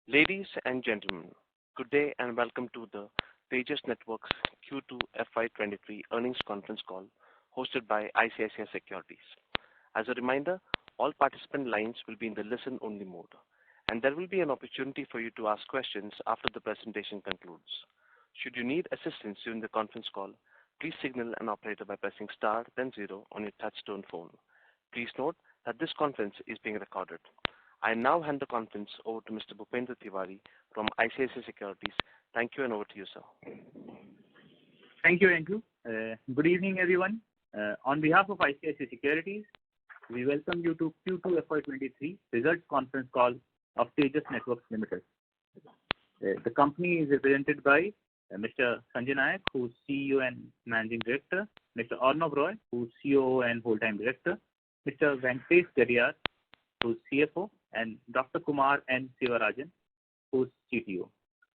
Ladies and gentlemen, good day and welcome to the Tejas Networks Q2 FY23 earnings conference call hosted by ICICI Securities. As a reminder, all participant lines will be in the listen-only mode, and there will be an opportunity for you to ask questions after the presentation concludes. Should you need assistance during the conference call, please signal an operator by pressing star then zero on your touch-tone phone. Please note that this conference is being recorded. I now hand the conference over to Mr. Bhupendra Tiwari from ICICI Securities. Thank you, and over to you, sir. Thank you, Andrew. Good evening, everyone. On behalf of ICICI Securities, we welcome you to Q2 FY23 results conference call of Tejas Networks Limited. The company is represented by Mr. Sanjay Nayak, who is CEO and Managing Director, Mr. Arnav Roy, who is COO and Whole-Time Director, Mr. Venkatesh Gadiyar, who is CFO, and Dr. Kumar N. Sivarajan, who is CTO.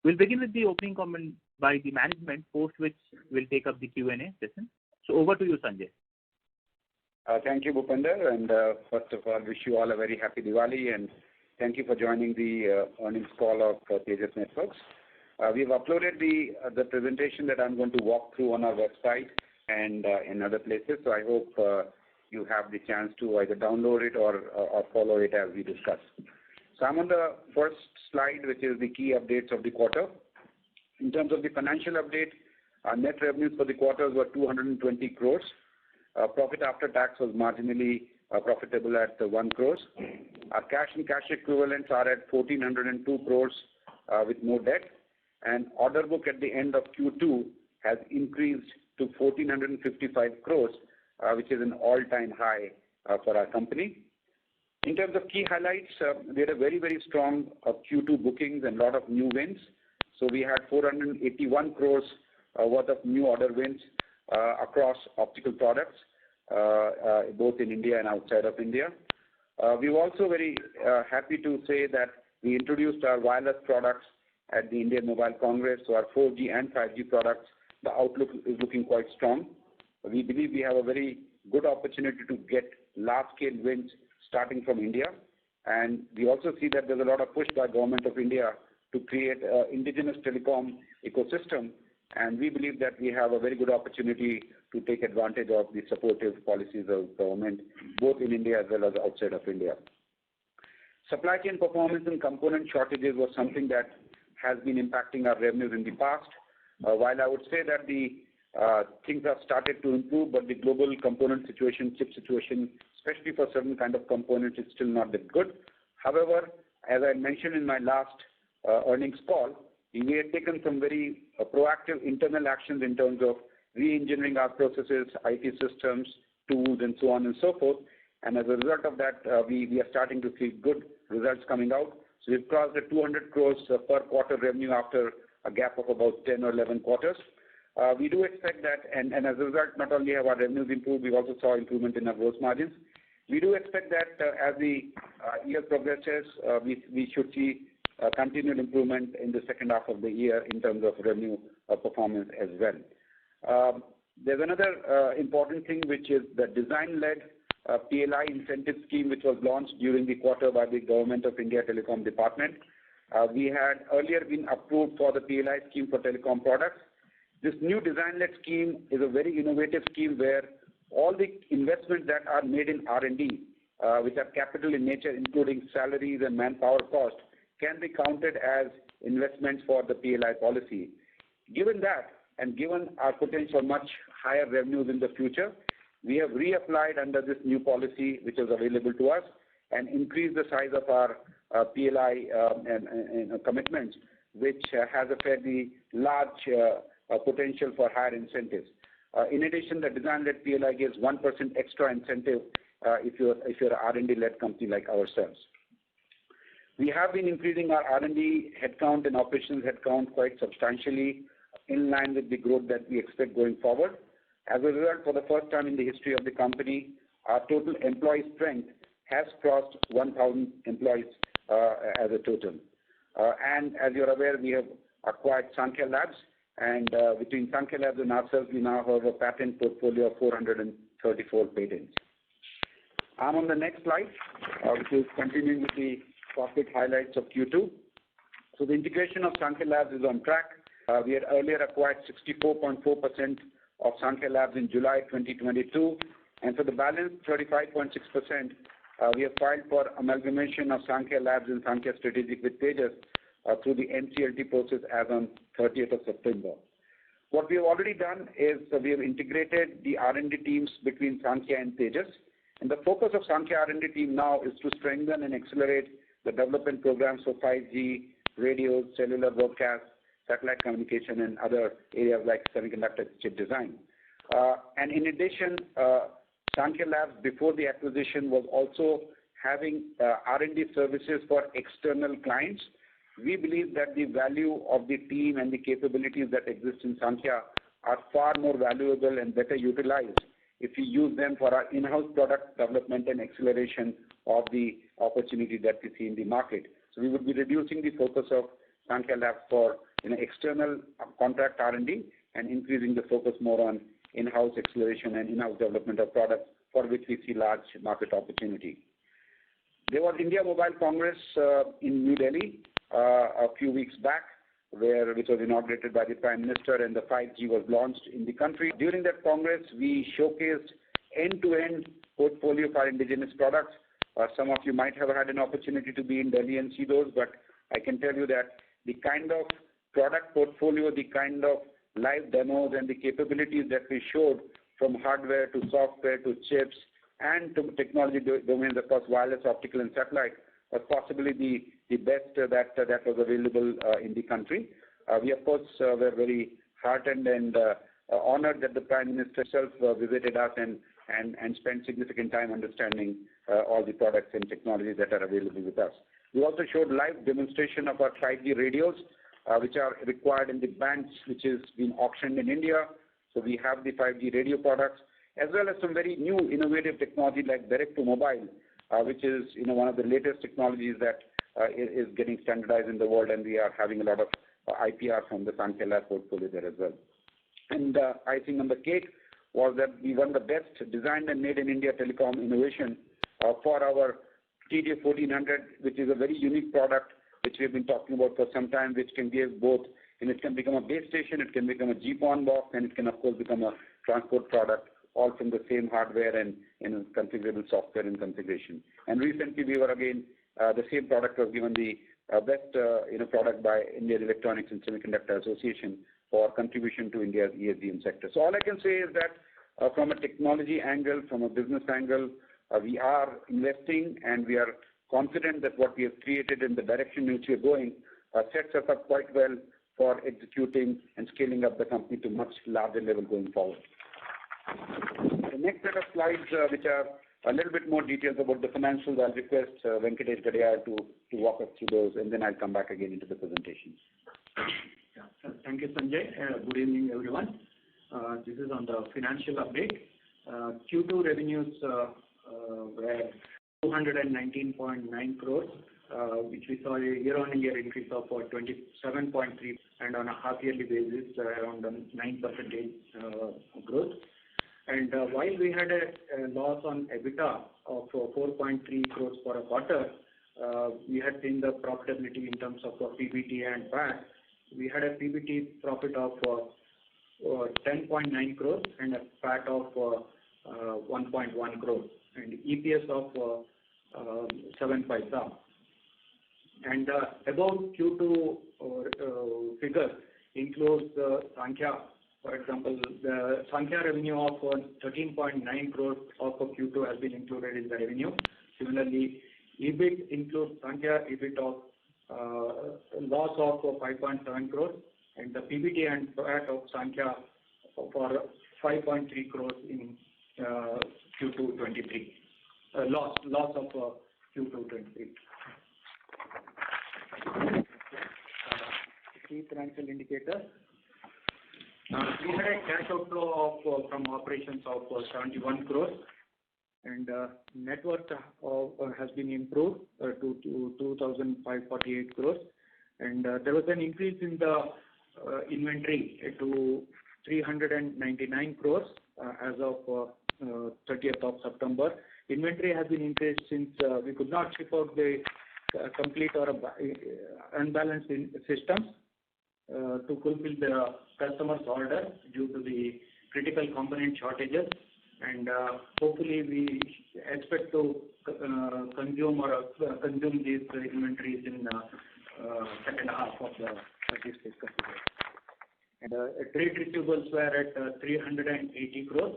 We'll begin with the opening comment by the management, post which we'll take up the Q&A session. So over to you, Sanjay. Thank you, Bhupender, and first of all, wish you all a very happy Diwali, and thank you for joining the earnings call of Tejas Networks. We've uploaded the presentation that I'm going to walk through on our website and in other places, so I hope you have the chance to either download it or follow it as we discuss. So I'm on the first slide, which is the key updates of the quarter. In terms of the financial update, our net revenues for the quarter were 220 crores. Profit after tax was marginally profitable at 1 crores. Our cash and cash equivalents are at 1,402 crores with no debt, and order book at the end of Q2 has increased to 1,455 crores, which is an all-time high for our company. In terms of key highlights, we had a very, very strong Q2 bookings and a lot of new wins. So we had 481 crores worth of new order wins across optical products, both in India and outside of India. We were also very happy to say that we introduced our wireless products at the Indian Mobile Congress. So our 4G and 5G products, the outlook is looking quite strong. We believe we have a very good opportunity to get large-scale wins starting from India. And we also see that there's a lot of push by Government of India to create an indigenous telecom ecosystem. And we believe that we have a very good opportunity to take advantage of the supportive policies of government, both in India as well as outside of India. Supply chain performance and component shortages was something that has been impacting our revenues in the past. While I would say that the things have started to improve, but the global component situation, chip situation, especially for certain kind of components, is still not that good. However, as I mentioned in my last earnings call, we had taken some very proactive internal actions in terms of re-engineering our processes, IT systems, tools, and so on and so forth. And as a result of that, we are starting to see good results coming out. So we've crossed the 200 crores per quarter revenue after a gap of about 10 or 11 quarters. We do expect that, and as a result, not only have our revenues improved, we also saw improvement in our gross margins. We do expect that as the year progresses, we should see continued improvement in the second half of the year in terms of revenue performance as well. There's another important thing, which is the design-led PLI incentive scheme, which was launched during the quarter by the Government of India Telecom Department. We had earlier been approved for the PLI scheme for telecom products. This new design-led scheme is a very innovative scheme where all the investments that are made in R&D, which are capital in nature, including salaries and manpower cost, can be counted as investments for the PLI policy. Given that, and given our potential much higher revenues in the future, we have reapplied under this new policy, which is available to us, and increased the size of our PLI and commitments, which has a fairly large potential for higher incentives. In addition, the design-led PLI gives 1% extra incentive if you're an R&D-led company like ourselves. We have been increasing our R&D headcount and operations headcount quite substantially in line with the growth that we expect going forward. As a result, for the first time in the history of the company, our total employee strength has crossed 1,000 employees as a total. And as you're aware, we have acquired Sankhya Labs, and between Sankhya Labs and ourselves, we now have a patent portfolio of 434 patents. I'm on the next slide, which is continuing with the profit highlights of Q2. So the integration of Concall Labs is on track. We had earlier acquired 64.4% of Concall Labs in July 2022, and for the balance 35.6%, we have filed for amalgamation of Concall Labs and Concall Strategic with Tejas through the NCLT process as on 30th of September. What we have already done is we have integrated the R&D teams between Concall and Tejas, and the focus of Concall R&D team now is to strengthen and accelerate the development programs for 5G, radios, cellular broadcast, satellite communication, and other areas like semiconductor chip design. And in addition, Concall Labs, before the acquisition, was also having R&D services for external clients. We believe that the value of the team and the capabilities that exist in Concall are far more valuable and better utilized if we use them for our in-house product development and acceleration of the opportunity that we see in the market. So we would be reducing the focus of Concall Labs for external contract R&D and increasing the focus more on in-house acceleration and in-house development of products for which we see large market opportunity. There was India Mobile Congress in New Delhi a few weeks back, which was inaugurated by the Prime Minister, and the 5G was launched in the country. During that Congress, we showcased end-to-end portfolio of our indigenous products. Some of you might have had an opportunity to be in Delhi and see those, but I can tell you that the kind of product portfolio, the kind of live demos and the capabilities that we showed from hardware to software to chips and to technology domains across wireless, optical and satellite was possibly the best that was available in the country. We of course were very heartened and honored that the Prime Minister himself visited us and spent significant time understanding all the products and technologies that are available with us. We also showed live demonstration of our 5G radios, which are required in the bands which is being auctioned in India. So we have the 5G radio products, as well as some very new innovative technology like direct to mobile, which is one of the latest technologies that is getting standardized in the world, and we are having a lot of IPR from the Concall Lab portfolio there as well. And icing on the cake was that we won the best designed and made in India telecom innovation for our TJ 1400, which is a very unique product which we have been talking about for some time, which can give both, and it can become a base station, it can become a GPON box, and it can of course become a transport product, all from the same hardware and configurable software and configuration. And recently we were again, the same product was given the best product by Indian Electronics and Semiconductor Association for contribution to India's ESDM sector. So all I can say is that from a technology angle, from a business angle, we are investing and we are confident that what we have created in the direction in which we are going sets us up quite well for executing and scaling up the company to much larger level going forward. The next set of slides, which are a little bit more details about the financials, I'll request Venkatesh Gadiyar to walk us through those, and then I'll come back again into the presentation. Yeah, thank you, Sanjay. Good evening, everyone. This is on the financial update. Q2 revenues were 219.9 crores, which we saw a year-on-year increase of 27.3%, and on a half-yearly basis around 9% growth. And while we had a loss on EBITDA of 4.3 crores for a quarter, we had seen the profitability in terms of PBT and PAT. We had a PBT profit of 10.9 crores and a PAT of 1.1 crores, and EPS of 7 paisa. And above Q2 figure includes Concall. For example, the Concall revenue of 13.9 crores of Q2 has been included in the revenue. Similarly, EBIT includes Concall EBIT of loss of 5.7 crores, and the PBT and PAT of Concall for 5.3 crores in Q2 23. Loss of Q2 23. Key financial indicators. We had a cash outflow from operations of 71 crores, and net worth has been improved to 2,548 crores, and there was an increase in the inventory to 399 crores as of 30th of September. Inventory has been increased since we could not ship out the complete our unbalanced systems to fulfill the customer's order due to the critical component shortages, and hopefully we expect to consume these inventories in second half of this fiscal year. And trade receivables were at 380 crores,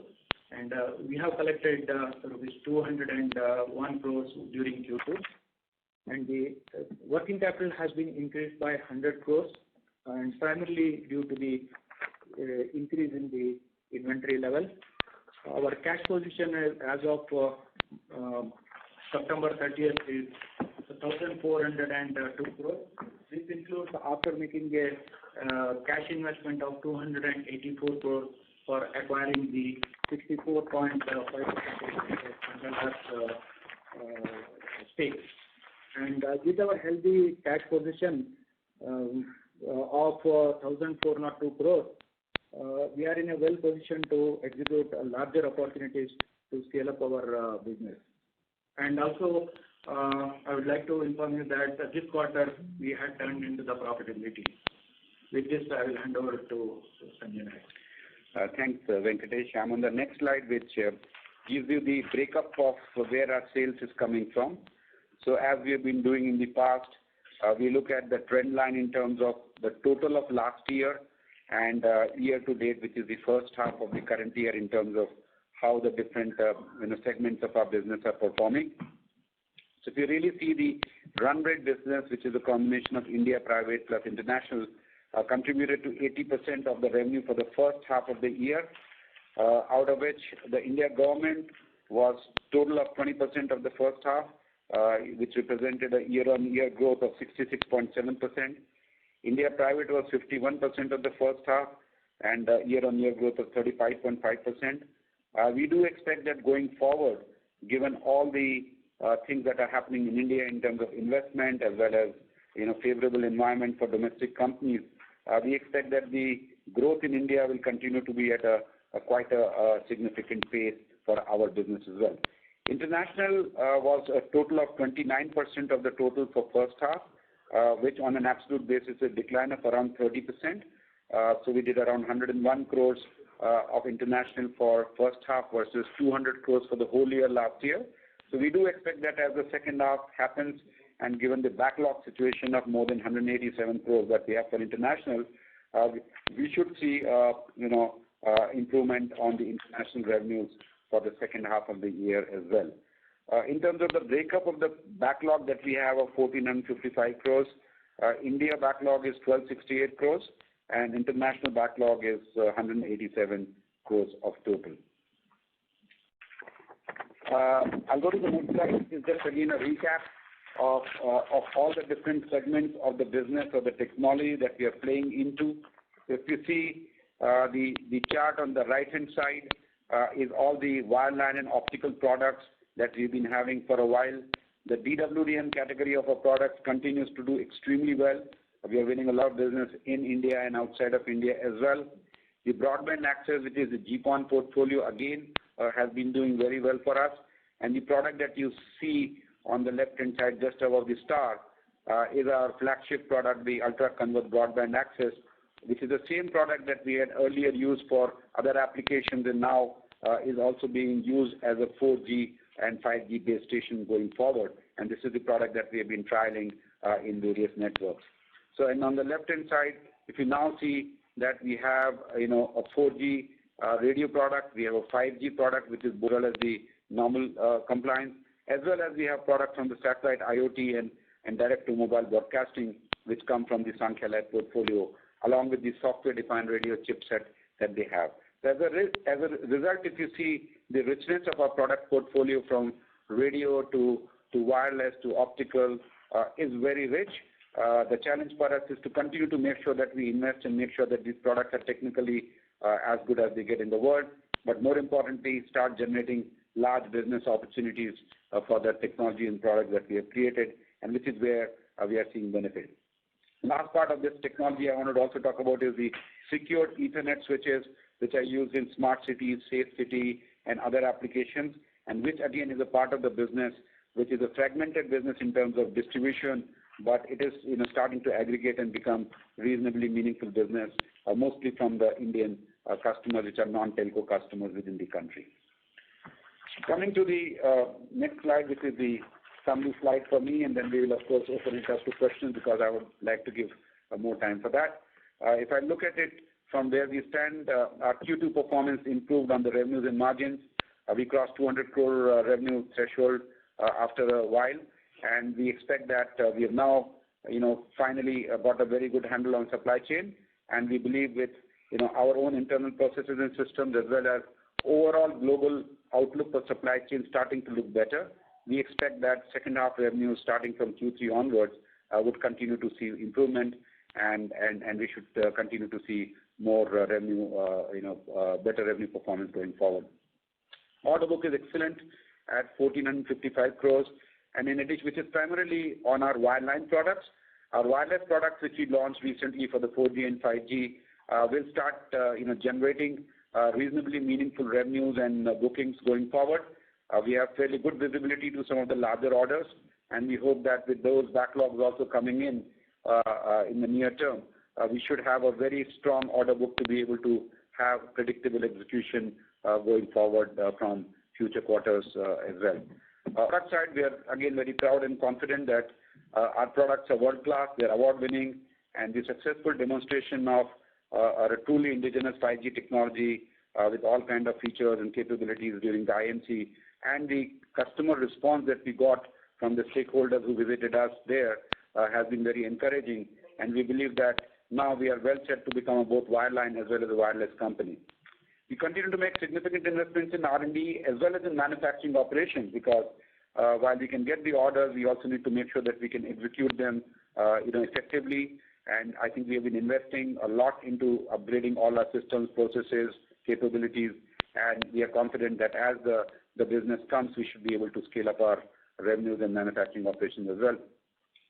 and we have collected rupees 201 crores during Q2. And the working capital has been increased by 100 crores, and primarily due to the increase in the inventory level. Our cash position as of September 30th is 1,402 crores. This includes, after making a cash investment of 284 crores for acquiring the 64.5% stake. And with our healthy cash position of 1,402 crores, we are in a well position to execute larger opportunities to scale up our business. And also, I would like to inform you that this quarter we had turned into the profitability. With this, I will hand over to Sanjay. Thanks, Venkatesh. I'm on the next slide, which gives you the breakup of where our sales is coming from. So as we have been doing in the past, we look at the trend line in terms of the total of last year and year to date, which is the first half of the current year, in terms of how the different segments of our business are performing. So if you really see the run rate business, which is a combination of India private plus international, contributed to 80% of the revenue for the first half of the year, out of which the India government was total of 20% of the first half, which represented a year-on-year growth of 66.7%. India private was 51% of the first half, and year-on-year growth of 35.5%. We do expect that going forward, given all the things that are happening in India in terms of investment as well as favorable environment for domestic companies, we expect that the growth in India will continue to be at quite a significant pace for our business as well. International was a total of 29% of the total for first half, which on an absolute basis is a decline of around 30%. So we did around 101 crores of international for first half versus 200 crores for the whole year last year. So we do expect that as the second half happens, and given the backlog situation of more than 187 crores that we have for international, we should see improvement on the international revenues for the second half of the year as well. In terms of the breakup of the backlog that we have of 1,455 crores, India backlog is 1,268 crores, and international backlog is 187 crores of total. I'll go to the next slide. It's just again a recap of all the different segments of the business or the technology that we are playing into. If you see the chart on the right hand side is all the wireline and optical products that we've been having for a while. The DWDM category of our products continues to do extremely well. We are winning a lot of business in India and outside of India as well. The broadband access, which is the GPON portfolio, again has been doing very well for us. And the product that you see on the left-hand side, just above the star, is our flagship product, the Ultra Converged Broadband Access, which is the same product that we had earlier used for other applications, and now is also being used as a 4G and 5G base station going forward. And this is the product that we have been trialing in various networks. So, and on the left-hand side, if you now see that we have a 4G radio product, we have a 5G product, which is as well as the normal compliance, as well as we have products from the satellite IoT and direct-to-mobile broadcasting, which come from the Sankhya Lab portfolio, along with the software-defined radio chipset that they have. So as a result, if you see the richness of our product portfolio from radio to wireless to optical is very rich. The challenge for us is to continue to make sure that we invest and make sure that these products are technically as good as they get in the world, but more importantly, start generating large business opportunities for the technology and products that we have created, and which is where we are seeing benefit. Last part of this technology I wanted to also talk about is the secured Ethernet switches, which are used in smart cities, safe city, and other applications, and which again is a part of the business which is a fragmented business in terms of distribution, but it is starting to aggregate and become reasonably meaningful business, mostly from the Indian customers, which are non-telco customers within the country. Coming to the next slide, which is the summary slide for me, and then we will of course open it up to questions because I would like to give more time for that. If I look at it from where we stand, our Q2 performance improved on the revenues and margins. We crossed 200 crore revenue threshold after a while, and we expect that we have now, finally got a very good handle on supply chain, and we believe with, our own internal processes and systems as well as overall global outlook for supply chain starting to look better, we expect that second half revenue starting from Q3 onwards would continue to see improvement, and we should continue to see more revenue, better revenue performance going forward. Order book is excellent at 1,455 crores, and in addition, which is primarily on our wireline products. Our wireless products, which we launched recently for the 4G and 5G, will start, generating reasonably meaningful revenues and bookings going forward. We have fairly good visibility to some of the larger orders, and we hope that with those backlogs also coming in the near term, we should have a very strong order book to be able to have predictable execution going forward from future quarters as well. Product side, we are again very proud and confident that our products are world class, they are award winning, and the successful demonstration of a truly indigenous 5G technology with all kind of features and capabilities during the IMC, and the customer response that we got from the stakeholders who visited us there has been very encouraging, and we believe that now we are well set to become a both wireline as well as a wireless company. We continue to make significant investments in R&D as well as in manufacturing operations because while we can get the orders, we also need to make sure that we can execute them effectively. And I think we have been investing a lot into upgrading all our systems, processes, capabilities, and we are confident that as the business comes, we should be able to scale up our revenues and manufacturing operations as well.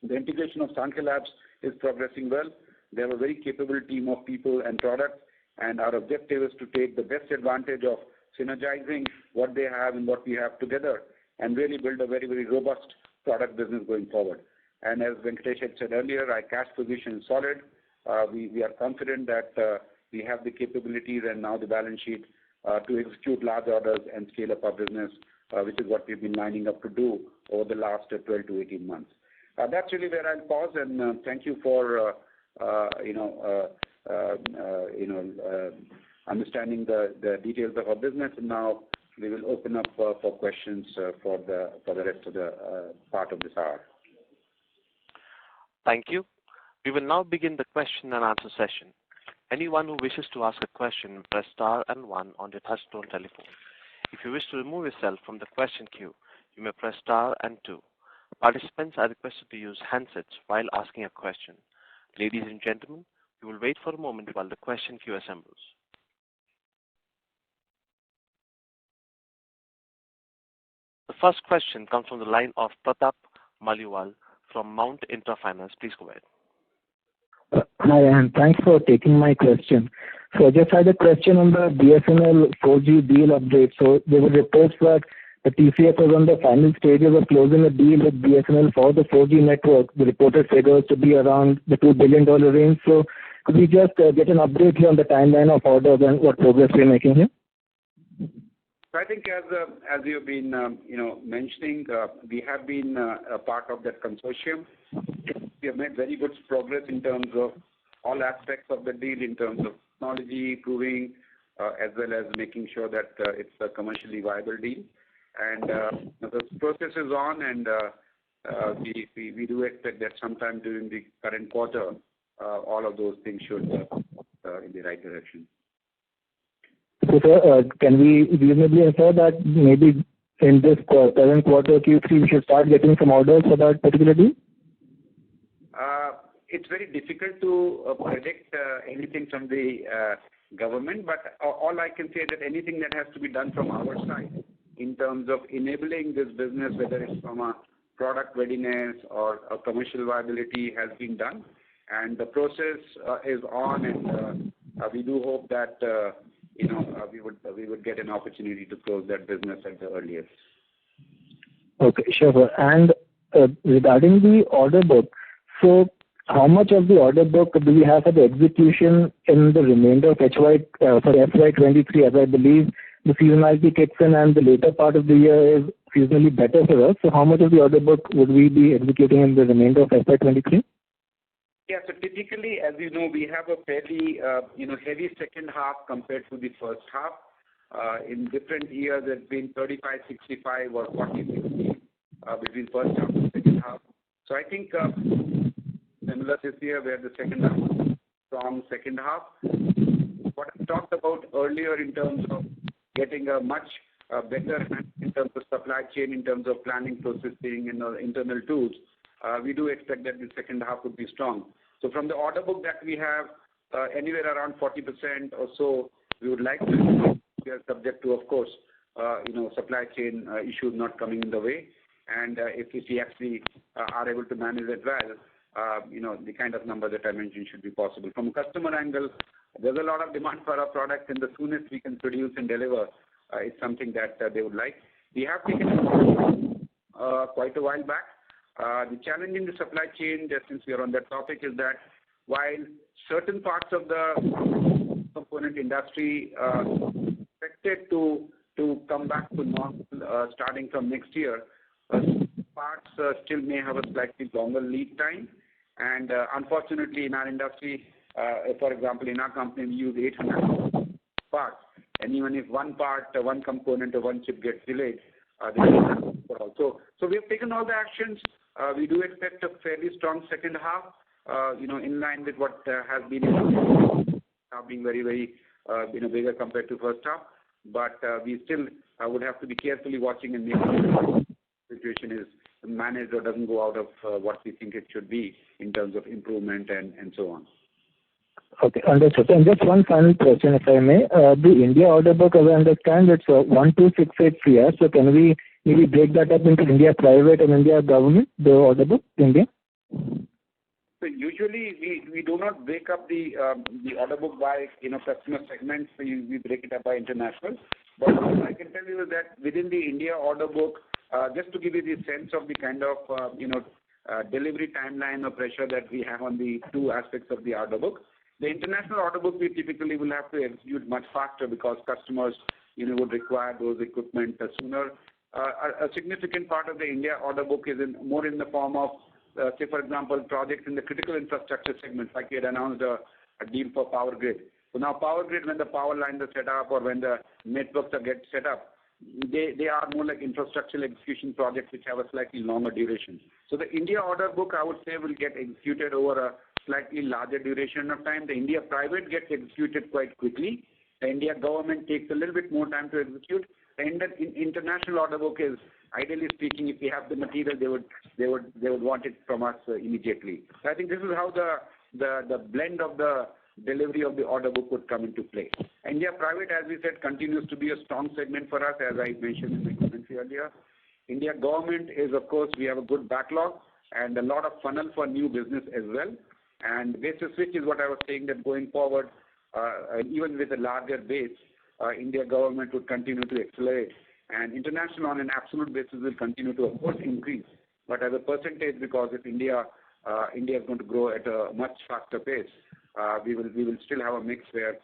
The integration of Concall Labs is progressing well. They have a very capable team of people and products, and our objective is to take the best advantage of synergizing what they have and what we have together and really build a very, very robust product business going forward. And as Venkatesh had said earlier, our cash position is solid. We are confident that we have the capabilities and now the balance sheet to execute large orders and scale up our business, which is what we've been lining up to do over the last 12 to 18 months. That's really where I'll pause, and thank you for understanding the details of our business. And now we will open up for questions for the rest of the part of this hour. Thank you. We will now begin the question and answer session. Anyone who wishes to ask a question, press star and one on your touchtone telephone. If you wish to remove yourself from the question queue, you may press star and two. Participants are requested to use handsets while asking a question. Ladies and gentlemen, we will wait for a moment while the question queue assembles. The first question comes from the line of Pratap Maliwal from Mount Intra Finance. Please go ahead. Hi, and thanks for taking my question. So I just had a question on the BSNL 4G deal update. So there were reports that the TCS was on the final stages of closing a deal with BSNL for the 4G network. The reported figures to be around the $2 billion range. So could we just get an update here on the timeline of orders and what progress we're making here? So I think as you've been mentioning, we have been a part of that consortium. We have made very good progress in terms of all aspects of the deal, in terms of technology, proving, as well as making sure that it's a commercially viable deal. And the process is on, and we do expect that sometime during the current quarter, all of those things should in the right direction. So, sir, can we reasonably infer that maybe in this current quarter, Q3, we should start getting some orders for that particular deal? It's very difficult to predict anything from the government, but all I can say is that anything that has to be done from our side in terms of enabling this business, whether it's from a product readiness or a commercial viability, has been done. And the process is on, and we do hope that we would get an opportunity to close that business at the earliest. Okay, sure, sir. And regarding the order book, so how much of the order book do we have for the execution in the remainder of FY23, as I believe the seasonality kicks in and the later part of the year is seasonally better for us. So how much of the order book would we be executing in the remainder of FY23? Yeah, so typically, as you know, we have a fairly, heavy second half compared to the first half. In different years, it's been 35-65 or 40-60 between first half and second half. So I think similar this year, where the second half strong second half. What I talked about earlier in terms of getting a much better in terms of supply chain, in terms of planning, processing, and internal tools, we do expect that the second half would be strong. So from the order book that we have, anywhere around 40% or so, we would like to. We are subject to, of course, supply chain issues not coming in the way. And if we actually are able to manage it well, the kind of number that I mentioned should be possible. From a customer angle, there's a lot of demand for our products, and the soonest we can produce and deliver is something that they would like. We have taken quite a while back. The challenge in the supply chain, just since we are on that topic, is that while certain parts of the component industry expected to come back to normal starting from next year, parts still may have a slightly longer lead time. And unfortunately, in our industry, for example, in our company, we use 800 parts. And even if one part, one component or one chip gets delayed, so we have taken all the actions. We do expect a fairly strong second half, in line with what has been being very, very, bigger compared to first half. But we still would have to be carefully watching and making sure the situation is managed or doesn't go out of what we think it should be in terms of improvement and so on. Okay, understood. And just one final question, if I may. The India order book, as I understand, it's 1268 crore. So can we maybe break that up into India private and India government, the order book, India? So usually we do not break up the order book by customer segments. So we break it up by international. But what I can tell you is that within the India order book, just to give you the sense of the kind of delivery timeline or pressure that we have on the two aspects of the order book. The international order book, we typically will have to execute much faster because customers, would require those equipment sooner. A significant part of the India order book is more in the form of, say, for example, projects in the critical infrastructure segments, like we had announced a deal for power grid. So now power grid, when the power lines are set up or when the networks are get set up, they are more like infrastructural execution projects which have a slightly longer duration. So the India order book, I would say, will get executed over a slightly larger duration of time. The India private gets executed quite quickly. The India government takes a little bit more time to execute. The international order book is, ideally speaking, if we have the material, they would want it from us immediately. So I think this is how the blend of the delivery of the order book would come into play. India private, as we said, continues to be a strong segment for us, as I mentioned in my commentary earlier. India government is, of course, we have a good backlog and a lot of funnel for new business as well. And basis which is what I was saying, that going forward, even with a larger base, India government would continue to accelerate. And international on an absolute basis will continue to, of course, increase. But as a percentage, because if India is going to grow at a much faster pace, we will still have a mix where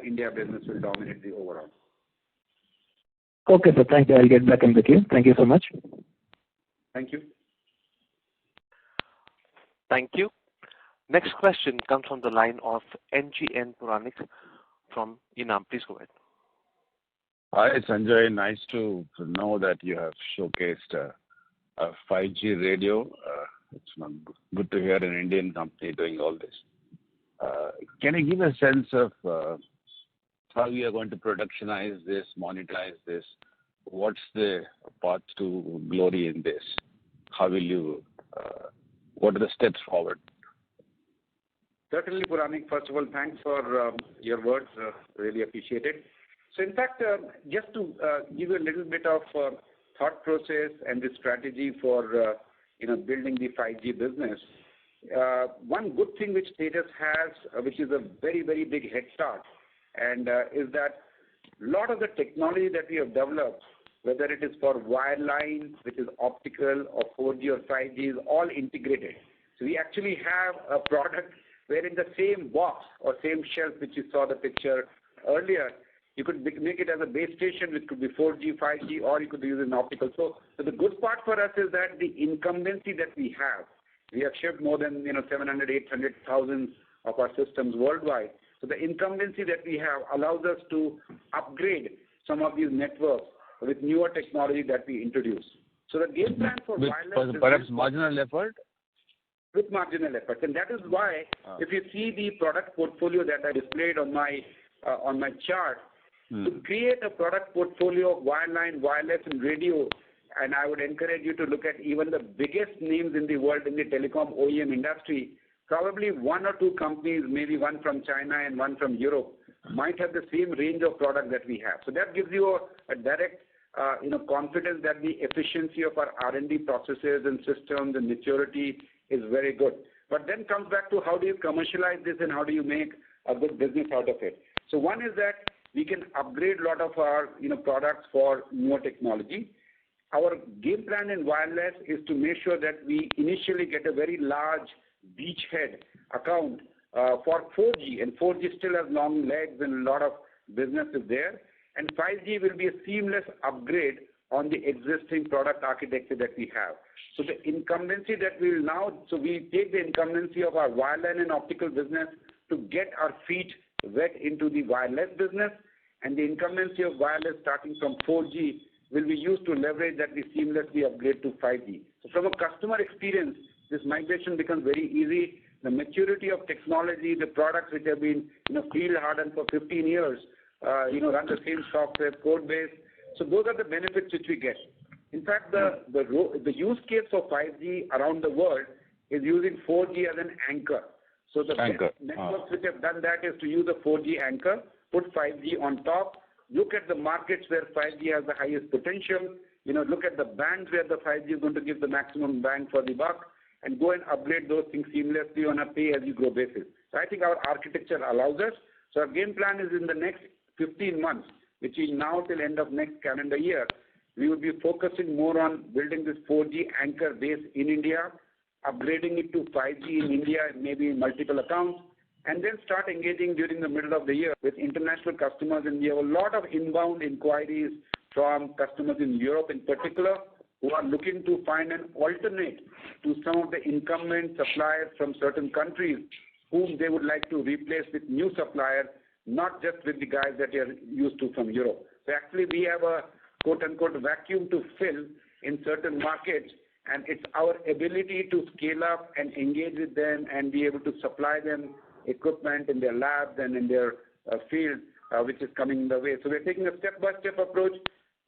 India business will dominate the overall. Okay, so thank you. I'll get back in the queue. Thank you so much. Thank you. Thank you. Next question comes from the line of NGN Puranik from Enam. Please go ahead. Hi, Sanjay. Nice to know that you have showcased a 5G radio. It's good to hear an Indian company doing all this. Can you give a sense of how you are going to productionize this, monetize this? What's the path to glory in this? How will you, what are the steps forward? Certainly, Puranik. First of all, thanks for your words. Really appreciate it. So, in fact, just to give you a little bit of thought process and the strategy for building the 5G business. One good thing which Tejas has, which is a very, very big head start, and is that a lot of the technology that we have developed whether it is for wireline, which is optical, or 4G or 5G, is all integrated. So we actually have a product where in the same box or same shelf, which you saw the picture earlier, you could make it as a base station, which could be 4G, 5G, or you could use an optical. So the good part for us is that the incumbency that we have shipped more than 700, 800,000 of our systems worldwide. So the incumbency that we have allows us to upgrade some of these networks with newer technology that we introduce. So the game plan for wireless is perhaps marginal effort. With marginal efforts, and that is why if you see the product portfolio that I displayed on my chart, to create a product portfolio of wireline, wireless, and radio, and I would encourage you to look at even the biggest names in the world in the telecom OEM industry. Probably one or two companies, maybe one from China and one from Europe, might have the same range of product that we have. So that gives you a direct confidence that the efficiency of our R&D processes and systems and maturity is very good. But then comes back to how do you commercialize this and how do you make a good business out of it. So one is that we can upgrade a lot of our products for newer technology. Our game plan in wireless is to make sure that we initially get a very large beachhead account for 4G, and 4G still has long legs and a lot of business is there. And 5G will be a seamless upgrade on the existing product architecture that we have. So the incumbency that we will now, so we take the incumbency of our wireline and optical business to get our feet wet into the wireless business, and the incumbency of wireless starting from 4G will be used to leverage that we seamlessly upgrade to 5G. So from a customer experience, this migration becomes very easy. The maturity of technology, the products which have been field hardened for 15 years, run the same software code base. So those are the benefits which we get. In fact, the use case for 5G around the world is using 4G as an anchor. So the networks which have done that is to use a 4G anchor, put 5G on top, look at the markets where 5G has the highest potential, look at the bands where the 5G is going to give the maximum bang for the buck, and go and upgrade those things seamlessly on a pay-as-you-go basis. So I think our architecture allows us. So our game plan is in the next 15 months, which is now till end of next calendar year, we will be focusing more on building this 4G anchor base in India, upgrading it to 5G in India, maybe in multiple accounts, and then start engaging during the middle of the year with international customers. And we have a lot of inbound inquiries from customers in Europe in particular who are looking to find an alternate to some of the incumbent suppliers from certain countries whom they would like to replace with new suppliers, not just with the guys that they are used to from Europe. So actually we have a quote-unquote vacuum to fill in certain markets, and it's our ability to scale up and engage with them and be able to supply them equipment in their labs and in their field, which is coming the way. So we're taking a step-by-step approach,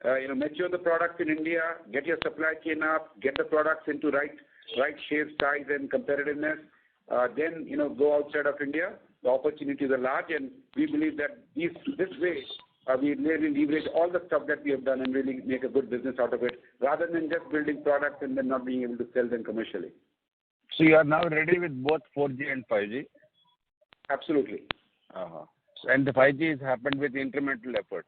mature the products in India, get your supply chain up, get the products into right shape, size, and competitiveness, then go outside of India. The opportunities are large, and we believe that this way we really leverage all the stuff that we have done and really make a good business out of it, rather than just building products and then not being able to sell them commercially. So you are now ready with both 4G and 5G? Absolutely. And the 5G has happened with incremental effort?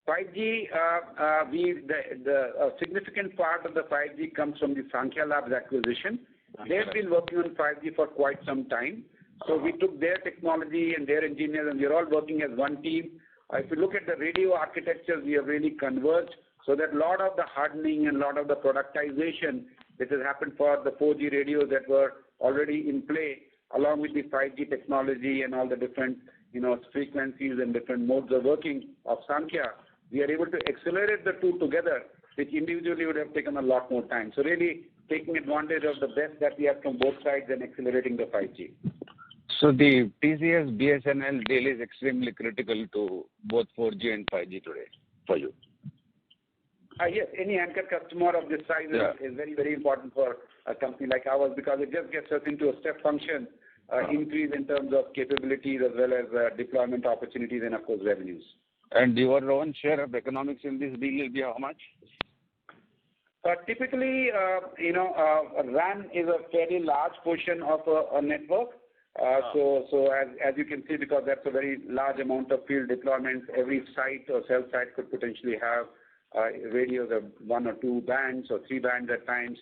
5G, a significant part of the 5G comes from the Sankhya Labs acquisition. They've been working on 5G for quite some time. So we took their technology and their engineers, and we're all working as one team. If you look at the radio architecture, we have really converged so that a lot of the hardening and a lot of the productization that has happened for the 4G radios that were already in play, along with the 5G technology and all the different frequencies and different modes of working of Sankhya, we are able to accelerate the two together, which individually would have taken a lot more time. So really taking advantage of the best that we have from both sides and accelerating the 5G. So the TCS BSNL deal is extremely critical to both 4G and 5G today for you. Yes, any anchor customer of this size is very, very important for a company like ours, because it just gets us into a step function increase in terms of capabilities as well as deployment opportunities and, of course, revenues. And your own share of economics in this deal will be how much? Typically, RAN is a fairly large portion of a network. So as you can see, because that's a very large amount of field deployments, every site or cell site could potentially have radios of 1 or 2 bands or 3 bands at times.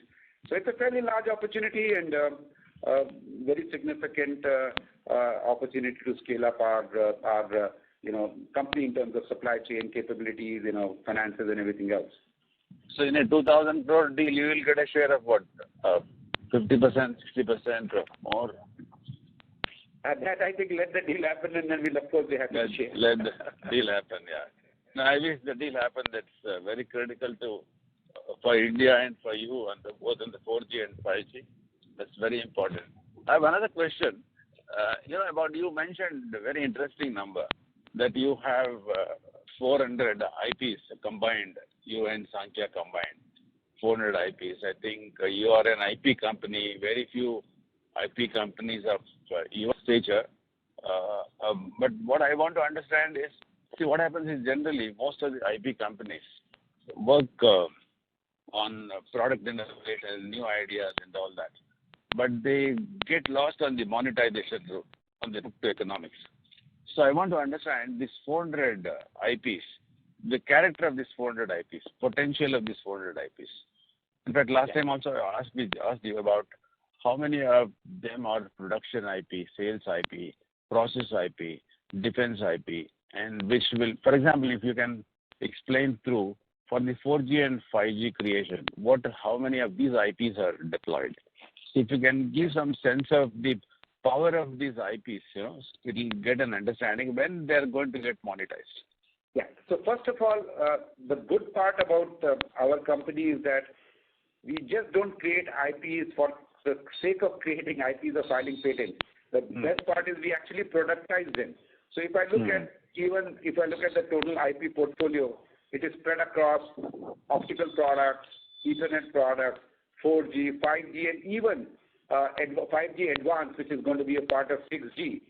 So it's a fairly large opportunity and very significant opportunity to scale up our company in terms of supply chain capabilities, finances and everything else. So in a 2,000 crore deal, you will get a share of what? 50%, 60% or more? That I think let the deal happen and then we'll of course be happy to share. Let the deal happen, yeah. No, I wish the deal happened. That's very critical for India and for you, and both in the 4G and 5G. That's very important. I have another question. About you mentioned a very interesting number that you have 400 IPs combined, you and Sankhya combined, 400 IPs. I think you are an IP company. Very few IP companies of your stature. But what I want to understand is, see, what happens is generally most of the IP companies work on product innovation, new ideas and all that. But they get lost on the monetization route, on the route to economics. So I want to understand these 400 IPs, the character of these 400 IPs, potential of these 400 IPs. In fact, last time also I asked you about how many of them are production IP, sales IP, process IP, defense IP, and which will, for example, if you can explain through for the 4G and 5G creation, how many of these IPs are deployed? If you can give some sense of the power of these IPs, it will get an understanding when they are going to get monetized. Yeah. So first of all, the good part about our company is that we just don't create IPs for the sake of creating IPs or filing patents. The best part is we actually productize them. So if I look at the total IP portfolio, it is spread across optical products, Ethernet products, 4G, 5G, and even 5G Advanced, which is going to be a part of 6G.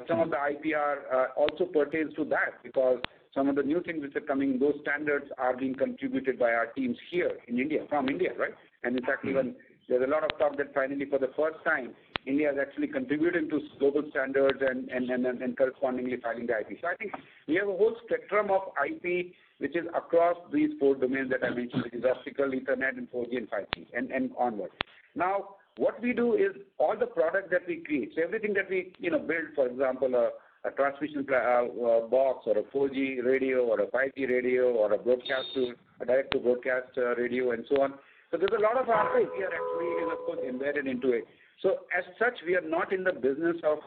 Some of the IPR also pertains to that because some of the new things which are coming, those standards are being contributed by our teams here in India, from India, right? And in fact, even there's a lot of talk that finally for the first time, India is actually contributing to global standards and correspondingly filing the IP. So I think we have a whole spectrum of IP which is across these 4 domains that I mentioned, which is optical, Ethernet, and 4G and 5G, and onward. Now, what we do is all the products that we create, so everything that we build, for example, a transmission box or a 4G radio or a 5G radio or a direct-to-broadcast radio and so on. So there's a lot of our IP actually is, of course, embedded into it. So as such, we are not in the business of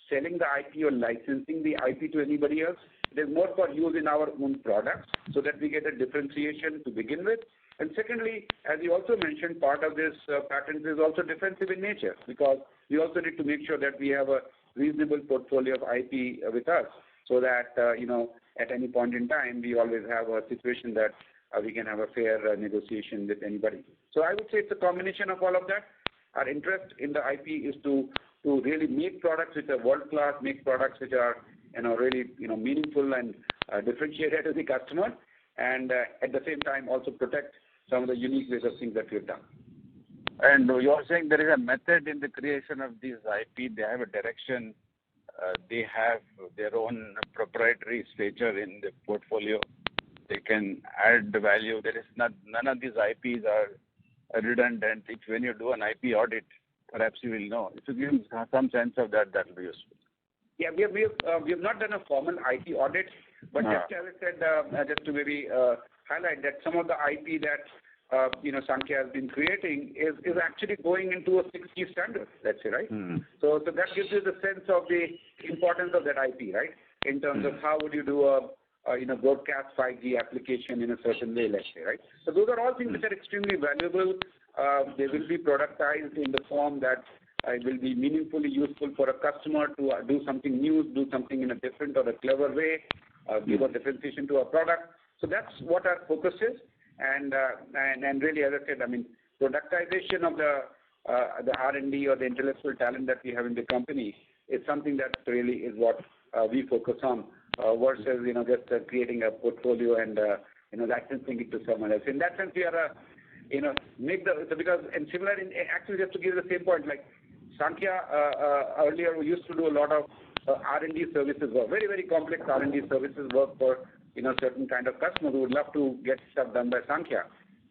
selling the IP or licensing the IP to anybody else. It is more for use in our own products so that we get a differentiation to begin with. And secondly, as you also mentioned, part of this patent is also defensive in nature because we also need to make sure that we have a reasonable portfolio of IP with us so that, at any point in time, we always have a situation that we can have a fair negotiation with anybody. So I would say it's a combination of all of that. Our interest in the IP is to really make products which are world-class, make products which are really meaningful and differentiated to the customer, and at the same time also protect some of the unique ways of things that we've done. And you are saying there is a method in the creation of these IP. They have a direction. They have their own proprietary stature in the portfolio. They can add the value. There is none of these IPs are redundant. If when you do an IP audit, perhaps you will know. If you give some sense of that, that will be useful. Yeah, we have not done a formal IP audit, but just as I said, just to maybe highlight that some of the IP that Sankhya has been creating is actually going into a 6G standard, let's say, right? So that gives you the sense of the importance of that IP, right? In terms of how would you do a broadcast 5G application in a certain way, let's say, right? So those are all things which are extremely valuable. They will be productized in the form that it will be meaningfully useful for a customer to do something new, do something in a different or a clever way, give a differentiation to a product. So that's what our focus is. And really, as I said, I mean, productization of the R&D or the intellectual talent that we have in the company is something that really is what we focus on versus, just creating a portfolio and, licensing it to someone else. In that sense, we are, actually just to give the same point, like Sankhya earlier we used to do a lot of R&D services work, very, very complex R&D services work for certain kind of customers who would love to get stuff done by Sankhya.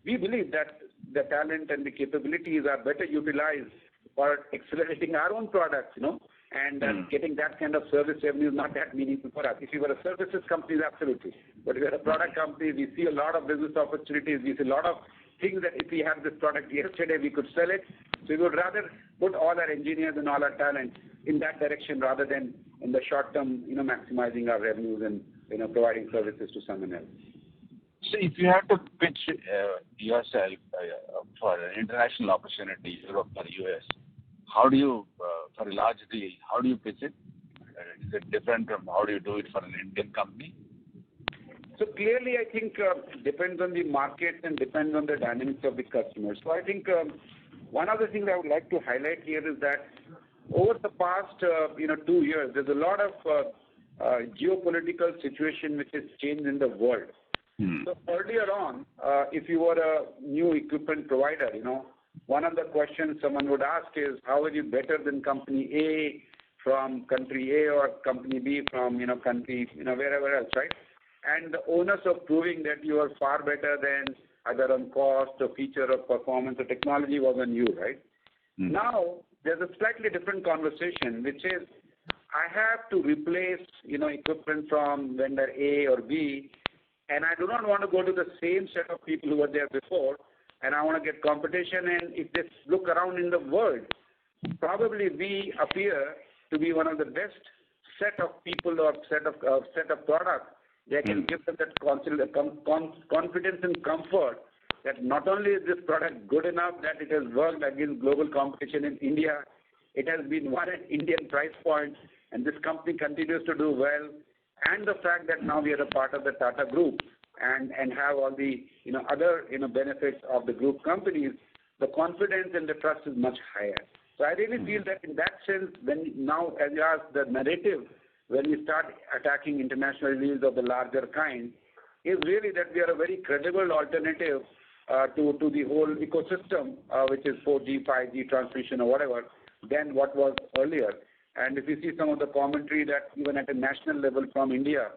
We believe that the talent and the capabilities are better utilized for accelerating our own products, and getting that kind of service revenue is not that meaningful for us. If you were a services company, absolutely. But if you're a product company, we see a lot of business opportunities. We see a lot of things that if we had this product yesterday, we could sell it. So we would rather put all our engineers and all our talent in that direction rather than in the short term, maximizing our revenues and, providing services to someone else. So if you have to pitch yourself for an international opportunity, Europe or US, how do you, for a large deal, how do you pitch it? Is it different from how do you do it for an Indian company? So clearly, I think depends on the market and depends on the dynamics of the customer. So I think one of the things I would like to highlight here is that over the past 2 years, there's a lot of geopolitical situation which has changed in the world. So earlier on, if you were a new equipment provider, one of the questions someone would ask is, how are you better than company A from country A or company B from, country, wherever else, right? And the onus of proving that you are far better than either on cost or feature or performance or technology was on you, right? Now, there's a slightly different conversation, which is I have to replace, equipment from vendor A or B, and I do not want to go to the same set of people who were there before, and I want to get competition. And if they look around in the world, probably we appear to be one of the best set of people or set of products that can give them that confidence and comfort that not only is this product good enough that it has worked against global competition in India, it has been won at Indian price points, and this company continues to do well, and the fact that now we are a part of the Tata Group and have all the other benefits of the group companies, the confidence and the trust is much higher. So I really feel that in that sense, when now, as you ask, the narrative, when we start attacking international deals of the larger kind, is really that we are a very credible alternative to the whole ecosystem, which is 4G, 5G transmission or whatever, than what was earlier. And if you see some of the commentary that even at a national level from India,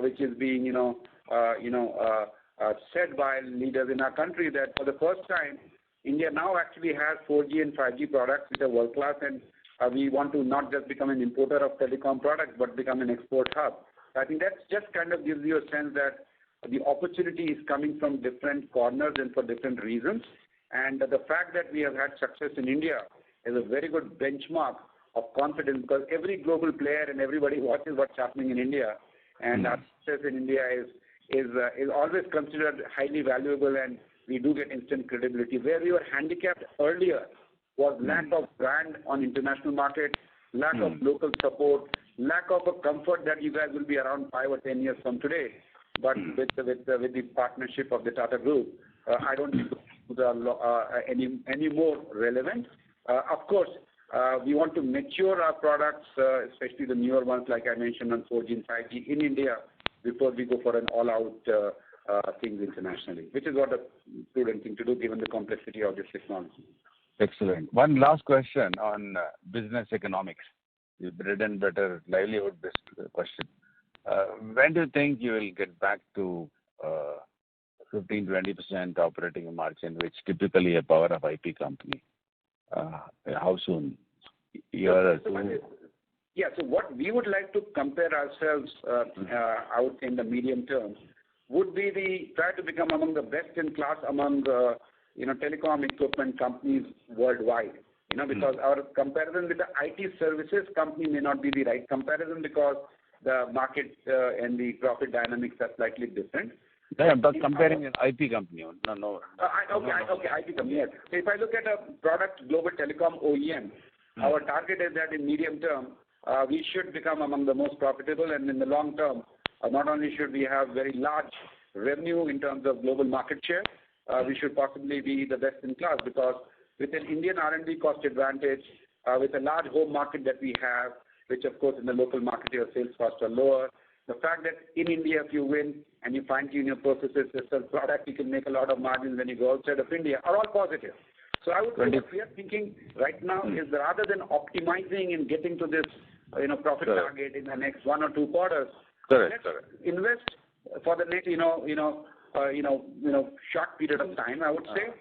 which is being, said by leaders in our country, that for the first time, India now actually has 4G and 5G products which are world class, and we want to not just become an importer of telecom products, but become an export hub. I think that just kind of gives you a sense that the opportunity is coming from different corners and for different reasons. And the fact that we have had success in India is a very good benchmark of confidence, because every global player and everybody watches what's happening in India, and our success in India is always considered highly valuable, and we do get instant credibility. Where we were handicapped earlier was lack of brand on international market, lack of local support, lack of a comfort that you guys will be around 5 or 10 years from today. But with the partnership of the Tata Group, I don't think any more relevant. Of course, we want to mature our products, especially the newer ones, like I mentioned, on 4G and 5G in India, before we go for an all-out things internationally, which is what a prudent thing to do given the complexity of this technology. Excellent. One last question on business economics. The bread and butter livelihood-based question. When do you think you will get back to 15-20% operating margin, which typically a power of IP company? How soon? Year or two? Yeah, so what we would like to compare ourselves, I would say in the medium term, would be try to become among the best in class among telecom equipment companies worldwide. Because our comparison with the IT services company may not be the right comparison, because the market and the profit dynamics are slightly different. Yeah, but comparing an IP company. No. Okay, IP company, yes. So if I look at a product global telecom OEM, our target is that in medium term, we should become among the most profitable, and in the long term, not only should we have very large revenue in terms of global market share, we should possibly be the best in class, because with an Indian R&D cost advantage, with a large home market that we have, which of course in the local market your sales costs are lower, the fact that in India if you win and you fine-tune your processes, sell product, you can make a lot of margins when you go outside of India, are all positive. So I would say what we are thinking right now is, rather than optimizing and getting to this profit target in the next 1 or 2 quarters, let's invest for the next, short period of time, I would say.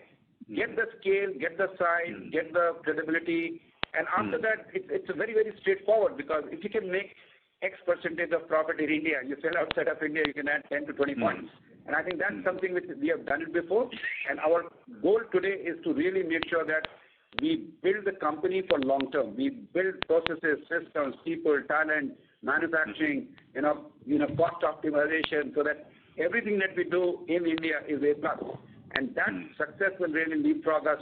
Get the scale, get the size, get the credibility, and after that, it's very, very straightforward, because if you can make X percentage of profit in India, you sell outside of India, you can add 10 to 20 points. And I think that's something which we have done it before. And our goal today is to really make sure that we build the company for long term. We build processes, systems, people, talent, manufacturing, cost optimization, so that everything that we do in India is A+. And that success will really leapfrog us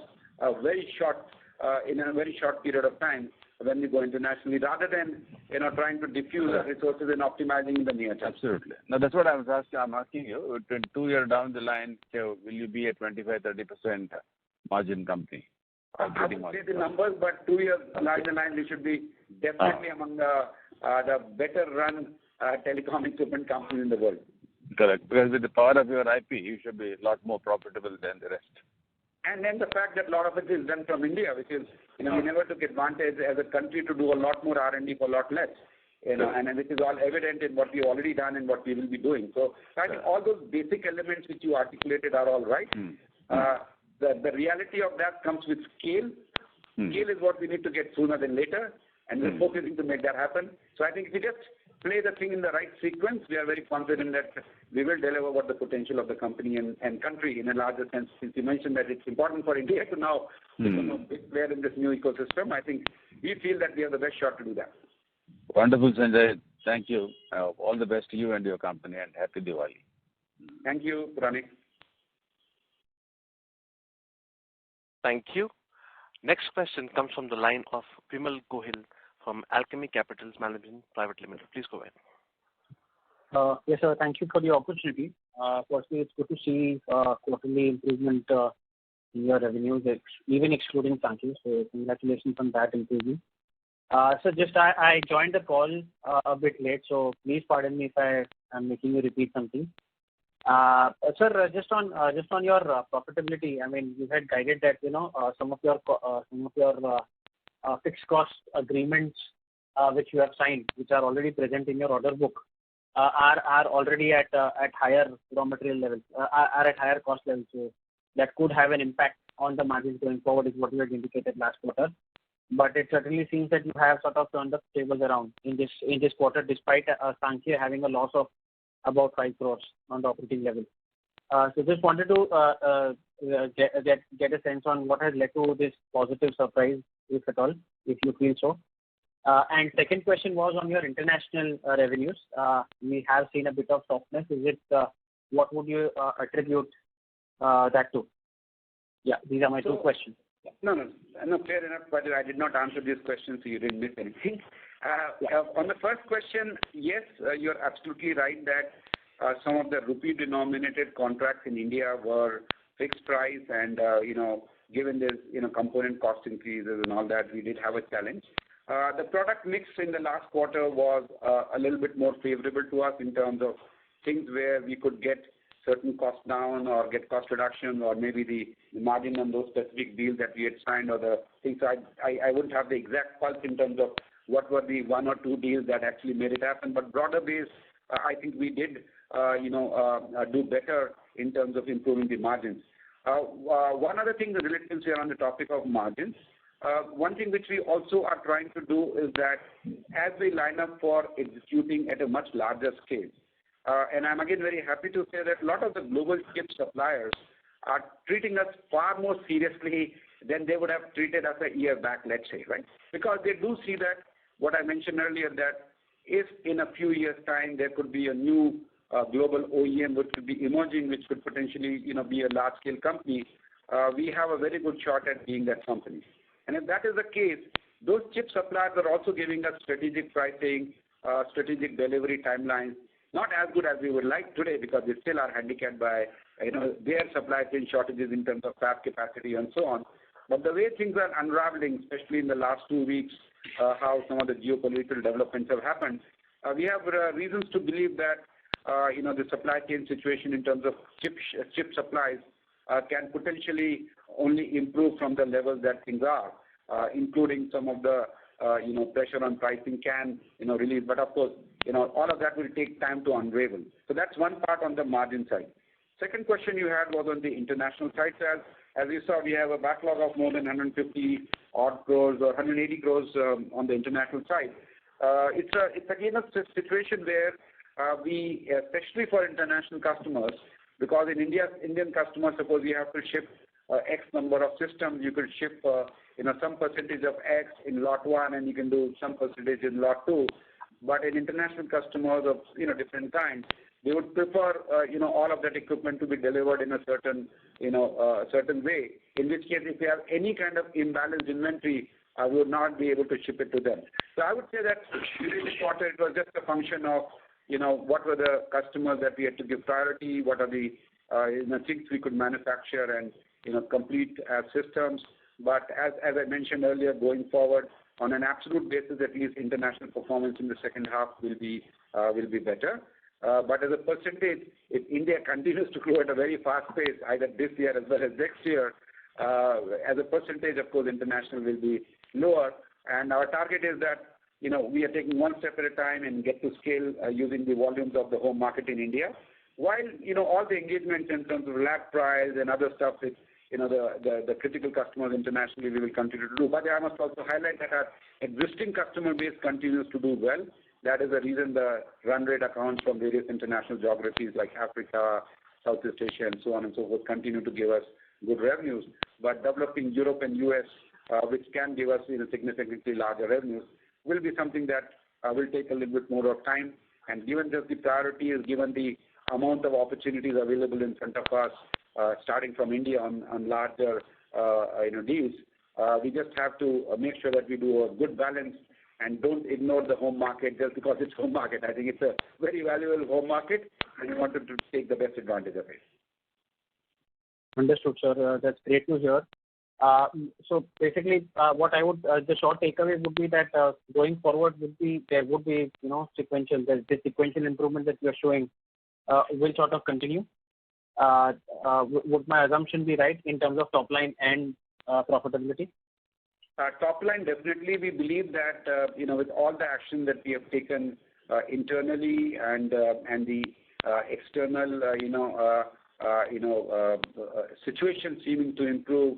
in a very short period of time when we go internationally, rather than trying to diffuse our resources and optimizing in the near term. Absolutely. Now that's what I'm asking you. 2 years down the line, will you be a 25-30% margin company? I would say the numbers, but 2 years down the line, we should be definitely among the better run telecom equipment companies in the world. Correct. Because with the power of your IP, you should be a lot more profitable than the rest. And then the fact that a lot of it is done from India, which is, we never took advantage as a country to do a lot more R&D for a lot less. And which is all evident in what we've already done and what we will be doing. So I think all those basic elements which you articulated are all right. The reality of that comes with scale. Scale is what we need to get sooner than later, and we're focusing to make that happen. So I think if we just play the thing in the right sequence, we are very confident that we will deliver what the potential of the company and country in a larger sense. Since you mentioned that it's important for India to now become a big player in this new ecosystem, I think we feel that we have the best shot to do that. Wonderful, Sanjay. Thank you. All the best to you and your company, and happy Diwali. Thank you, Puranik. Thank you. Next question comes from the line of Vimal Gohil from Alchemy Capital Management Private Limited. Please go ahead. Yes, sir. Thank you for the opportunity. Firstly, it's good to see quarterly improvement in your revenues, even excluding Concall. So congratulations on that improvement. So just I joined the call a bit late, so please pardon me if I am making you repeat something. Sir, just on your profitability, I mean, you had guided that some of your fixed cost agreements which you have signed, which are already present in your order book, are already at higher raw material levels, are at higher cost levels. So that could have an impact on the margins going forward, is what you had indicated last quarter. But it certainly seems that you have sort of turned the tables around in this quarter, despite Concall having a loss of about 5 crores on the operating level. So just wanted to get a sense on what has led to this positive surprise, if at all, if you feel so. And second question was on your international revenues. We have seen a bit of softness. Is it what would you attribute that to? Yeah, these are my two questions. No, fair enough, but I did not answer this question, so you didn't miss anything. On the first question, yes, you're absolutely right that some of the rupee-denominated contracts in India were fixed price, and given this component cost increases and all that, we did have a challenge. The product mix in the last quarter was a little bit more favorable to us in terms of things where we could get certain costs down or get cost reduction, or maybe the margin on those specific deals that we had signed, or the things. I wouldn't have the exact pulse in terms of what were the 1 or 2 deals that actually made it happen. But broader base, I think we did do better in terms of improving the margins. One other thing related since we are on the topic of margins, one thing which we also are trying to do is that as we line up for executing at a much larger scale, and I'm again very happy to say that a lot of the global chip suppliers are treating us far more seriously than they would have treated us a year back, let's say, right? Because they do see that, what I mentioned earlier, that if in a few years' time there could be a new global OEM which could be emerging, which could potentially be a large-scale company, we have a very good shot at being that company. And if that is the case, those chip suppliers are also giving us strategic pricing, strategic delivery timelines, not as good as we would like today, because they still are handicapped by their supply chain shortages in terms of fab capacity and so on. But the way things are unraveling, especially in the last 2 weeks, how some of the geopolitical developments have happened, we have reasons to believe that the supply chain situation in terms of chip supplies can potentially only improve from the levels that things are, including some of the pressure on pricing can release. But of course, all of that will take time to unravel. So that's one part on the margin side. Second question you had was on the international side. So as you saw, we have a backlog of more than 150 odd crores or 180 crores on the international side. It's again a situation where we, especially for international customers, because in Indian customers, suppose you have to ship X number of systems, you could ship some percentage of X in lot 1 and you can do some percentage in lot 2. But in international customers of different kinds, they would prefer all of that equipment to be delivered in a certain certain way. In which case, if you have any kind of imbalanced inventory, I would not be able to ship it to them. So I would say that during this quarter, it was just a function of what were the customers that we had to give priority, what are the things we could manufacture and complete as systems. But as I mentioned earlier, going forward on an absolute basis, at least international performance in the second half will be better. But as a percentage, if India continues to grow at a very fast pace, either this year as well as next year, as a percentage, of course, international will be lower. And our target is that we are taking one step at a time and get to scale using the volumes of the home market in India. While all the engagements in terms of lab trials and other stuff with the critical customers internationally we will continue to do. But I must also highlight that our existing customer base continues to do well. That is the reason the run rate accounts from various international geographies like Africa, Southeast Asia, and so on and so forth continue to give us good revenues. But developing Europe and US, which can give us significantly larger revenues, will be something that will take a little bit more of time. And given just the priority is given the amount of opportunities available in front of us, starting from India on larger deals, we just have to make sure that we do a good balance and don't ignore the home market just because it's home market. I think it's a very valuable home market, and we wanted to take the best advantage of it. Understood, sir. That's great to hear. So basically, what I would the short takeaway would be that going forward there would be sequential improvement that you are showing will sort of continue. Would my assumption be right in terms of top line and profitability? Top line, definitely. We believe that with all the action that we have taken internally and the external situation seeming to improve,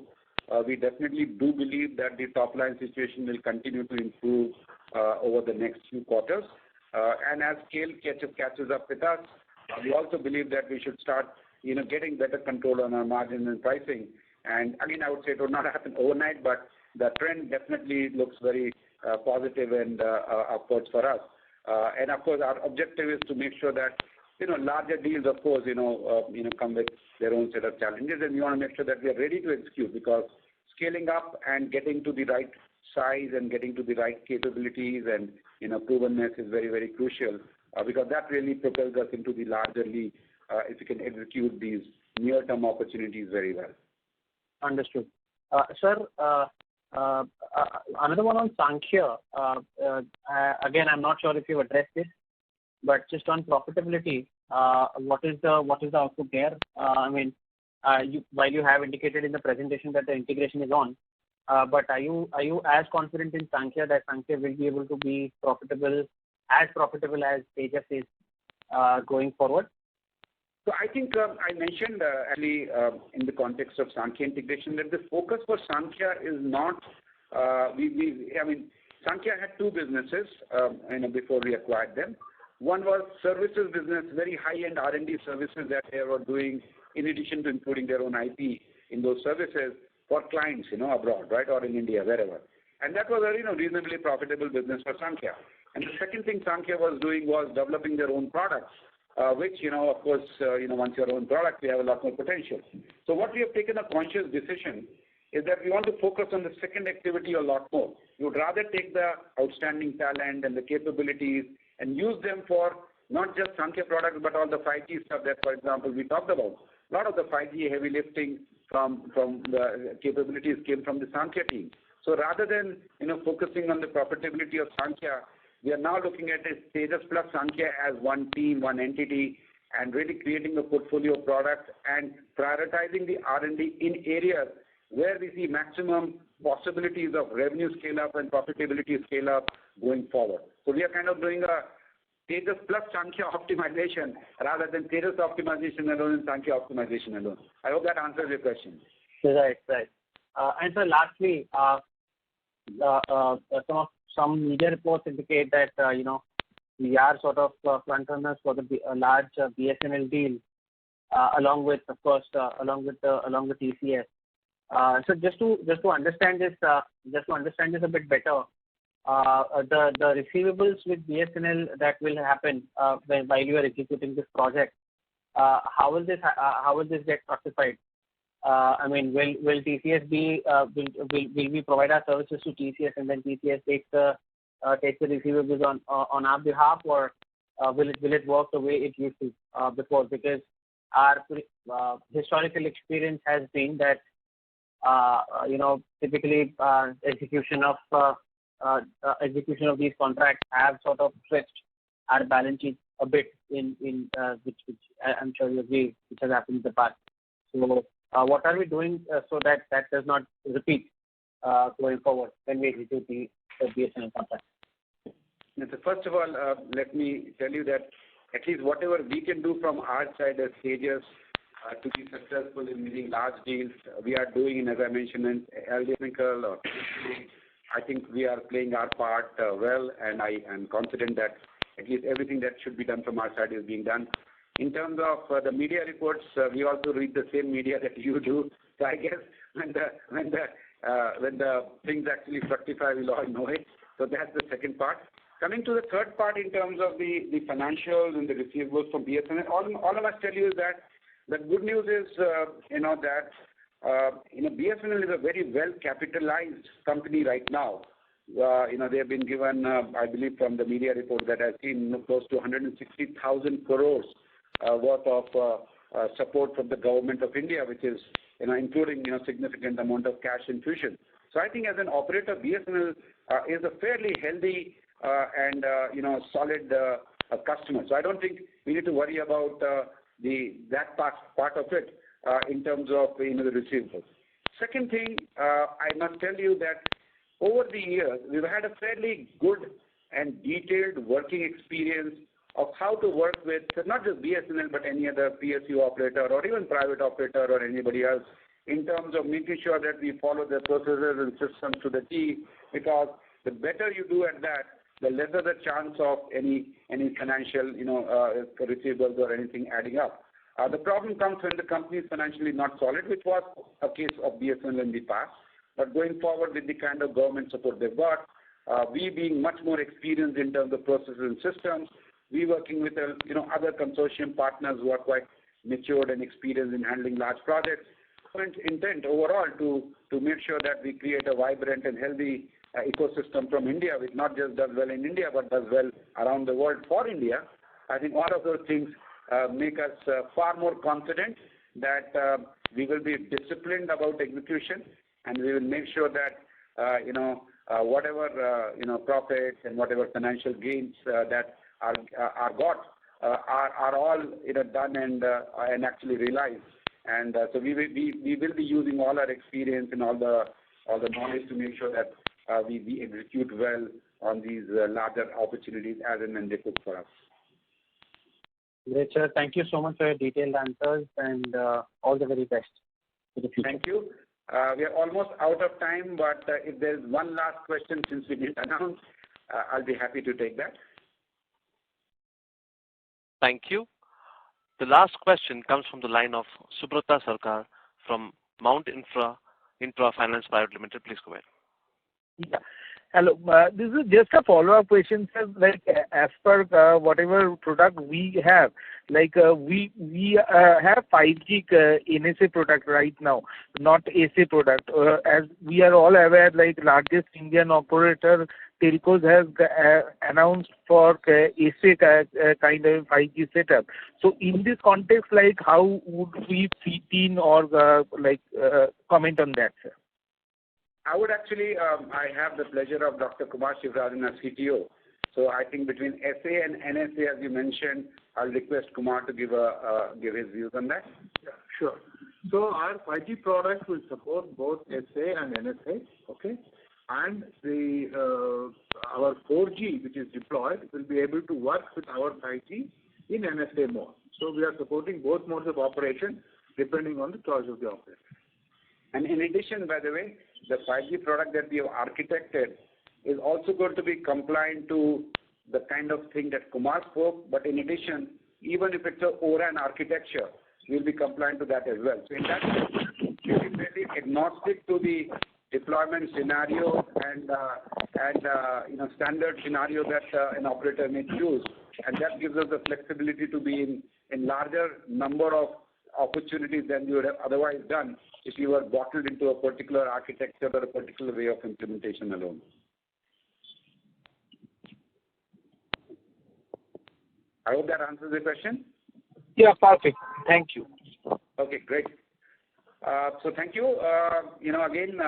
we definitely do believe that the top line situation will continue to improve over the next few quarters. And as scale catches up with us, we also believe that we should start getting better control on our margin and pricing. And again, I would say it will not happen overnight, but the trend definitely looks very positive and upwards for us. And of course, our objective is to make sure that larger deals, of course, come with their own set of challenges, and we want to make sure that we are ready to execute, because scaling up and getting to the right size and getting to the right capabilities and provenness is very, very crucial, because that really propels us into the larger league if we can execute these near-term opportunities very well. Understood. Sir, another one on Sankhya. Again, I'm not sure if you addressed this, but just on profitability, what is the output there? I mean, while you have indicated in the presentation that the integration is on, but are you as confident in Sankhya that Sankhya will be able to be as profitable as Tejas is going forward? So I think I mentioned actually in the context of Sankhya integration that the focus for Sankhya is not. Sankhya had two businesses before we acquired them. One was services business, very high-end R&D services that they were doing in addition to including their own IP in those services for clients, abroad, right, or in India, wherever. And that was a reasonably profitable business for Sankhya. And the second thing Sankhya was doing was developing their own products, which, of course, once your own product, we have a lot more potential. So what we have taken a conscious decision is that we want to focus on the second activity a lot more. We would rather take the outstanding talent and the capabilities and use them for not just Sankhya products, but all the 5G stuff that, for example, we talked about. A lot of the 5G heavy lifting from the capabilities came from the Sankhya team. So rather than, focusing on the profitability of Sankhya, we are now looking at it, Tejas plus Sankhya as one team, one entity, and really creating a portfolio of products and prioritizing the R&D in areas where we see maximum possibilities of revenue scale up and profitability scale up going forward. So we are kind of doing a Tejas plus Sankhya optimization rather than Tejas optimization alone and Sankhya optimization alone. I hope that answers your question. Right. And so lastly, some media reports indicate that we are sort of front runners for the large BSNL deal, along with TCS. So just to understand this a bit better, the receivables with BSNL that will happen while you are executing this project, how will this get fructified? I mean, will TCS will we provide our services to TCS and then TCS takes the receivables on our behalf, or will it work the way it used to before? Because our historical experience has been that typically execution of these contracts have sort of stretched our balance sheet a bit in which I'm sure you agree, which has happened in the past. So what are we doing so that does not repeat going forward when we execute the BSNL contract? So first of all, let me tell you that at least whatever we can do from our side as Tejas to be successful in winning large deals, we are doing, and as I mentioned, in chemical or I think we are playing our part well, and I am confident that at least everything that should be done from our side is being done. In terms of the media reports, we also read the same media that you do. So I guess when the things actually fructify, we'll all know it. So that's the second part. Coming to the third part in terms of the financials and the receivables from BSNL, all of us tell you is that the good news is, that BSNL is a very well capitalized company right now. They have been given, I believe, from the media report that I've seen, close to 160,000 crores worth of support from the government of India, which is, including, significant amount of cash infusion. So I think as an operator, BSNL is a fairly healthy and solid customer. So I don't think we need to worry about that part of it in terms of the receivables. Second thing, I must tell you that over the years we've had a fairly good and detailed working experience of how to work with not just BSNL but any other PSU operator or even private operator or anybody else in terms of making sure that we follow the processes and systems to the T, because the better you do at that, the lesser the chance of any financial, receivables or anything adding up. The problem comes when the company is financially not solid, which was a case of BSNL in the past. But going forward with the kind of government support they've got, we being much more experienced in terms of processes and systems, we working with other consortium partners who are quite matured and experienced in handling large projects. Intent overall to make sure that we create a vibrant and healthy ecosystem from India, which not just does well in India but does well around the world for India. I think all of those things make us far more confident that we will be disciplined about execution, and we will make sure that whatever profits and whatever financial gains that are got are all done and actually realized. And so we will be using all our experience and all the knowledge to make sure that we execute well on these larger opportunities as and when they cook for us. Great, sir. Thank you so much for your detailed answers, and all the very best for the future. Thank you. We are almost out of time, but if there's one last question since we didn't announce, I'll be happy to take that. Thank you. The last question comes from the line of Subrata Sarkar from Mount Infra Finance Private Limited. Please go ahead. Yeah. Hello. This is just a follow-up question, sir. Like as per whatever product we have, like we have 5G NSA product right now, not SA product. As we are all aware, like largest Indian operator telcos has announced for SA kind of 5G setup. So in this context, like how would we fit in or comment on that, sir? I would actually, I have the pleasure of Dr. Kumar Shivarajan as CTO. So I think between SA and NSA, as you mentioned, I'll request Kumar to give his views on that. Yeah, sure. So our 5G product will support both SA and NSA. Okay. and our 4G, which is deployed, will be able to work with our 5G in NSA mode. So we are supporting both modes of operation depending on the choice of the operator. And in addition, by the way, the 5G product that we have architected is also going to be compliant to the kind of thing that Kumar spoke, but in addition, even if it's a ORAN architecture, we'll be compliant to that as well. So in that sense, we'll be fairly agnostic to the deployment scenario and standard scenario that an operator may choose, and that gives us the flexibility to be in larger number of opportunities than you would have otherwise done if you were bottled into a particular architecture or a particular way of implementation alone. I hope that answers the question. Yeah, perfect. Thank you. Okay, great. So thank you. Again,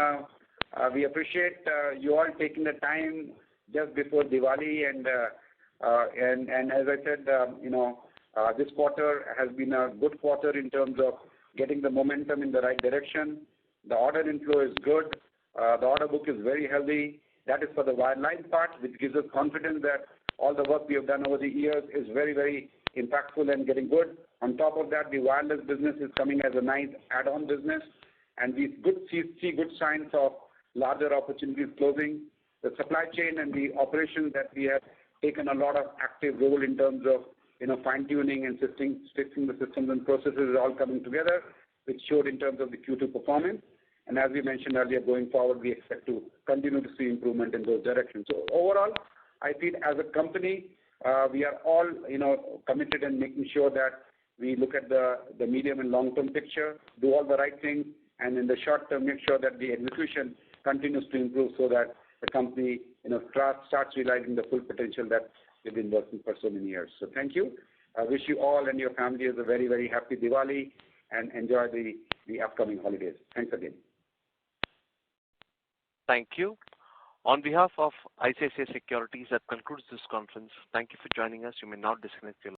we appreciate you all taking the time just before Diwali, and as I said, this quarter has been a good quarter in terms of getting the momentum in the right direction. The order inflow is good. The order book is very healthy. That is for the wireline part, which gives us confidence that all the work we have done over the years is very, very impactful and getting good. On top of that, the wireless business is coming as a nice add-on business, and we see good signs of larger opportunities closing. The supply chain and the operations that we have taken a lot of active role in terms of fine-tuning and fixing the systems and processes is all coming together, which showed in terms of the Q2 performance. And as we mentioned earlier, going forward, we expect to continue to see improvement in those directions. So overall, I feel as a company, we are all committed in making sure that we look at the medium and long-term picture, do all the right things, and in the short term, make sure that the execution continues to improve so that the company starts realizing the full potential that we've been working for so many years. So thank you. I wish you all and your families a very, very happy Diwali and enjoy the upcoming holidays. Thanks again. Thank you. On behalf of ICICI Securities, that concludes this conference. Thank you for joining us. You may now disconnect your